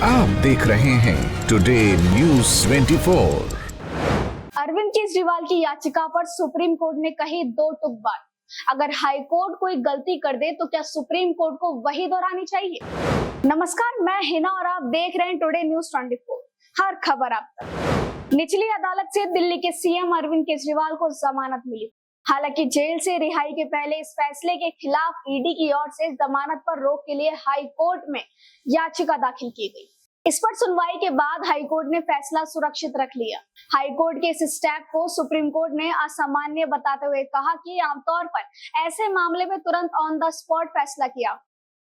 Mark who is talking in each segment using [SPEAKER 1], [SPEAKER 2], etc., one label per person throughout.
[SPEAKER 1] आप देख रहे हैं टुडे न्यूज़ 24।
[SPEAKER 2] अरविंद केजरीवाल की याचिका पर सुप्रीम कोर्ट ने कही दो टूक बात। अगर हाई कोर्ट कोई गलती कर दे तो क्या सुप्रीम कोर्ट को वही दोहरानी चाहिए? नमस्कार, मैं हिना और आप देख रहे हैं टुडे न्यूज़ 24। हर खबर आप तक। निचली अदालत से दिल्ली के सीएम अरविंद केजरीवाल को जमानत मिली। हालांकि जेल से रिहाई के पहले इस फैसले के खिलाफ ईडी की ओर से जमानत पर रोक के लिए हाई कोर्ट में याचिका दाखिल की गई। इस पर सुनवाई के बाद हाई कोर्ट ने फैसला सुरक्षित रख लिया। हाई कोर्ट के इस स्टेप को सुप्रीम कोर्ट ने असामान्य बताते हुए कहा कि आमतौर पर ऐसे मामले में तुरंत ऑन द स्पॉट फैसला किया।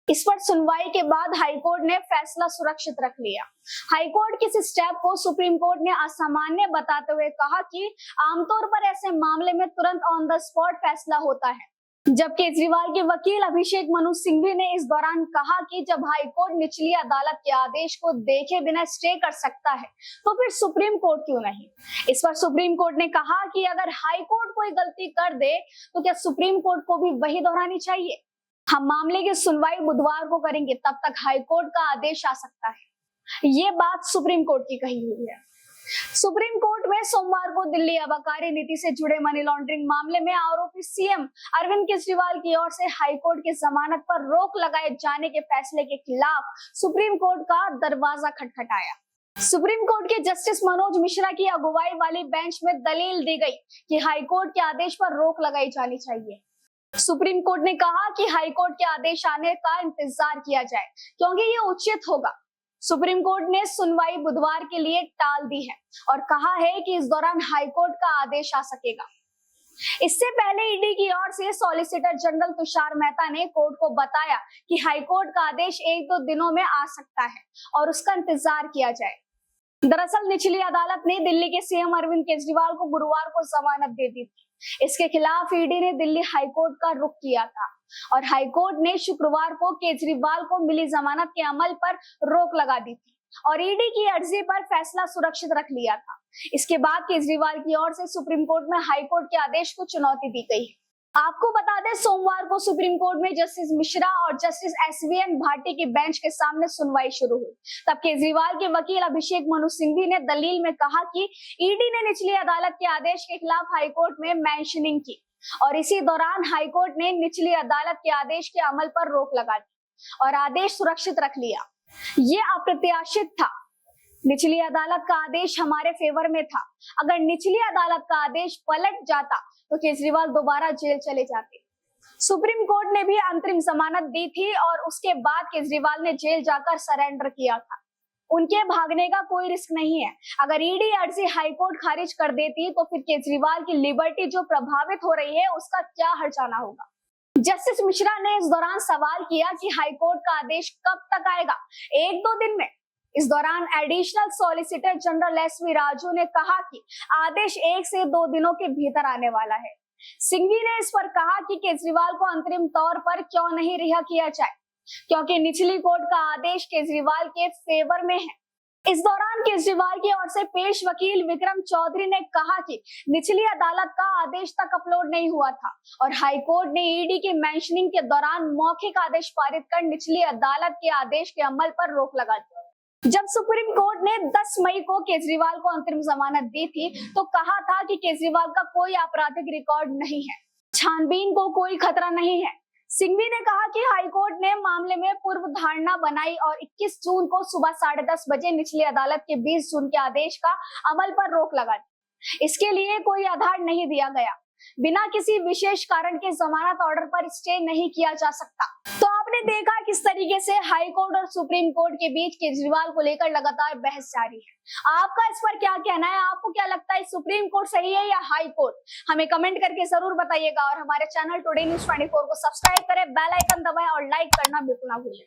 [SPEAKER 2] इस पर सुनवाई के बाद हाई कोर्ट ने फैसला सुरक्षित रख लिया। हाई कोर्ट के इस स्टेप को सुप्रीम कोर्ट ने असामान्य बताते हुए कहा कि आमतौर पर ऐसे मामले में तुरंत ऑन द स्पॉट फैसला होता है। जब केजरीवाल के वकील अभिषेक मनु सिंघवी ने इस दौरान कहा कि जब हाई कोर्ट निचली अदालत के आदेश को देखे बिना स्टे कर सकता है तो फिर सुप्रीम कोर्ट क्यों नहीं? इस पर सुप्रीम कोर्ट ने कहा कि अगर हाई कोर्ट कोई गलती कर दे तो क्या सुप्रीम कोर्ट को भी वही दोहरानी चाहिए? हम मामले की सुनवाई बुधवार को करेंगे, तब तक हाई कोर्ट का आदेश आ सकता है। ये बात सुप्रीम कोर्ट की कही हुई है। सुप्रीम कोर्ट में सोमवार को दिल्ली आबकारी नीति से जुड़े मनी लॉन्ड्रिंग मामले में आरोपी सीएम अरविंद केजरीवाल की ओर से हाई कोर्ट की जमानत पर रोक लगाए जाने के फैसले के खिलाफ सुप्रीम कोर्ट का दरवाजा खटखटाया। सुप्रीम कोर्ट के जस्टिस मनोज मिश्रा की अगुवाई वाली बेंच में दलील दी गई कि हाई कोर्ट के आदेश पर रोक लगाई जानी चाहिए। सुप्रीम कोर्ट ने कहा कि हाई कोर्ट के आदेश आने का इंतजार किया जाए क्योंकि ये उचित होगा। सुप्रीम कोर्ट ने सुनवाई बुधवार के लिए टाल दी है और कहा है कि इस दौरान हाई कोर्ट का आदेश आ सकेगा। इससे पहले ईडी की ओर से सॉलिसिटर जनरल तुषार मेहता ने कोर्ट को बताया कि हाई कोर्ट का आदेश 1-2 दिनों में आ सकता है और उसका इंतजार किया जाए। दरअसल निचली अदालत ने दिल्ली के सीएम अरविंद केजरीवाल को गुरुवार को जमानत दे दी थी। इसके खिलाफ ईडी ने दिल्ली हाई कोर्ट का रुख किया था और हाई कोर्ट ने शुक्रवार को केजरीवाल को मिली जमानत के अमल पर रोक लगा दी थी और ईडी की अर्जी पर फैसला सुरक्षित रख लिया था। इसके बाद केजरीवाल की ओर से सुप्रीम कोर्ट में हाई कोर्ट के आदेश को चुनौती दी गई है। आपको बता दें, सोमवार को सुप्रीम कोर्ट में जस्टिस मिश्रा और जस्टिस एसवीएन भाटी की बेंच के सामने सुनवाई शुरू हुई। तब केजरीवाल के वकील अभिषेक मनु सिंघवी ने दलील में कहा कि ईडी ने निचली अदालत के आदेश के खिलाफ हाईकोर्ट में मेंशनिंग की और इसी दौरान हाईकोर्ट ने निचली अदालत के आदेश के अमल पर रोक लगा दी और आदेश सुरक्षित रख लिया। ये अप्रत्याशित था। निचली अदालत का आदेश हमारे फेवर में था। अगर निचली अदालत का आदेश पलट जाता तो केजरीवाल दोबारा जेल चले जाते। सुप्रीम कोर्ट ने भी अंतरिम जमानत दी थी और उसके बाद केजरीवाल ने जेल जाकर सरेंडर किया था। उनके भागने का कोई रिस्क नहीं है। अगर ईडी अर्जी हाईकोर्ट खारिज कर देती तो फिर केजरीवाल की लिबर्टी जो प्रभावित हो रही है उसका क्या हर्जाना होगा। जस्टिस मिश्रा ने इस दौरान सवाल किया कि हाईकोर्ट का आदेश कब तक आएगा? 1-2 दिन में। इस दौरान additional solicitor general SV Raju ने कहा कि आदेश 1 से 2 दिनों के भीतर आने वाला है। सिंघवी ने इस पर कहा कि केजरीवाल को अंतरिम तौर पर क्यों नहीं रिहा किया जाए क्योंकि निचली कोर्ट का आदेश केजरीवाल के फेवर में है। इस दौरान केजरीवाल की ओर से पेश वकील विक्रम चौधरी ने कहा कि निचली अदालत का आदेश तक अपलोड नहीं हुआ था और हाईकोर्ट ने ईडी के मेंशनिंग के दौरान मौखिक आदेश पारित कर निचली अदालत के आदेश के अमल पर रोक लगा दी। जब सुप्रीम कोर्ट ने 10 मई को केजरीवाल को अंतरिम जमानत दी थी तो कहा था कि केजरीवाल का कोई आपराधिक रिकॉर्ड नहीं है, छानबीन को कोई खतरा नहीं है। सिंघवी ने कहा कि हाईकोर्ट ने मामले में पूर्व धारणा बनाई और 21 जून को सुबह 10:30 बजे निचली अदालत के 20 जून के आदेश का अमल पर रोक लगा दी। इसके लिए कोई आधार नहीं दिया गया। बिना किसी विशेष कारण के जमानत ऑर्डर पर स्टे नहीं किया जा सकता। तो आपने देखा किस तरीके से हाई कोर्ट और सुप्रीम कोर्ट के बीच केजरीवाल को लेकर लगातार बहस जारी है। आपका इस पर क्या कहना है? आपको क्या लगता है, सुप्रीम कोर्ट सही है या हाई कोर्ट? हमें कमेंट करके जरूर बताइएगा और हमारे चैनल टुडे न्यूज़ 24 को सब्सक्राइब करें, बेल आइकन दबाएं और लाइक करना बिल्कुल ना भूलें।